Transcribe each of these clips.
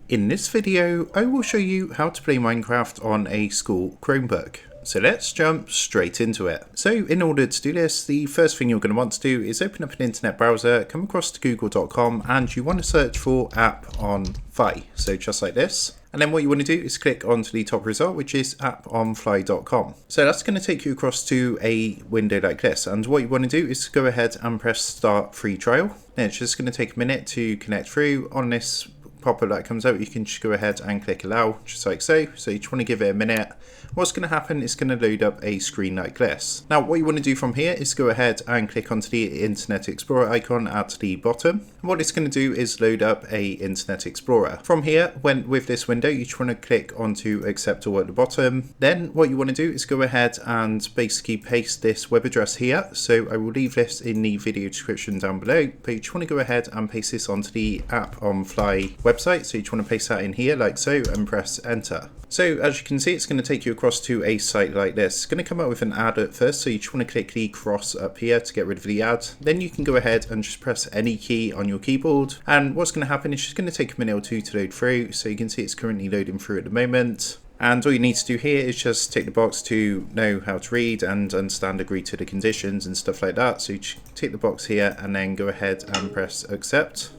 In this video, I will show you how to play Minecraft on a school Chromebook. So let's jump straight into it. So in order to do this, the first thing you're going to want to do is open up an internet browser, come across to google.com, and you want to search for app on Fly. So just like this. And then what you want to do is click onto the top result, which is apponfly.com. So that's going to take you across to a window like this. And what you want to do is go ahead and press start free trial. Then it's just going to take a minute to connect through. On this pop-up that comes out, you can just go ahead and click allow, just like so. So you just want to give it a minute. What's going to happen is going to load up a screen like this. Now what you want to do from here is go ahead and click onto the Internet Explorer icon at the bottom. And what it's going to do is load up a Internet Explorer. From here, with this window, you just want to click onto accept all at the bottom. Then what you want to do is go ahead and basically paste this web address here. So I will leave this in the video description down below, but you just want to go ahead and paste this onto the App on Fly website. So you just want to paste that in here like so and press enter. So as you can see, it's going to take you across to a site like this. It's going to come up with an ad at first, so you just want to click the cross up here to get rid of the ad. Then you can go ahead and just press any key on your keyboard. And what's going to happen is just going to take a minute or two to load through. So you can see it's currently loading through at the moment. And all you need to do here is just tick the box to know how to read and understand, agree to the conditions and stuff like that. So you just tick the box here and then go ahead and press accept.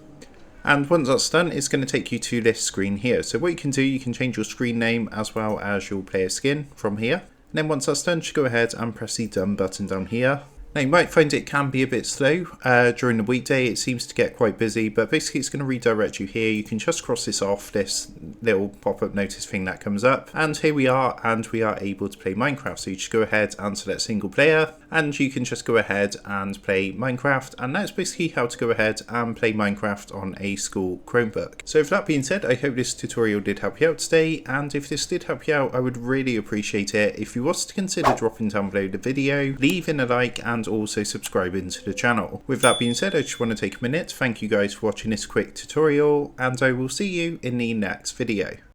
And once that's done, it's going to take you to this screen here. So what you can do, you can change your screen name as well as your player skin from here. And then once that's done, just go ahead and press the done button down here. Now you might find it can be a bit slow during the weekday. It seems to get quite busy, but basically it's going to redirect you here. You can just cross this off, this little pop-up notice thing that comes up. And here we are, and we are able to play Minecraft. So you just go ahead and select single player, and you can just go ahead and play Minecraft. And that's basically how to go ahead and play Minecraft on a school Chromebook. So with that being said, I hope this tutorial did help you out today. And if this did help you out, I would really appreciate it if you was to consider dropping down below the video, leaving a like, and also subscribing to the channel. With that being said, I just want to take a minute to thank you guys for watching this quick tutorial, and I will see you in the next video.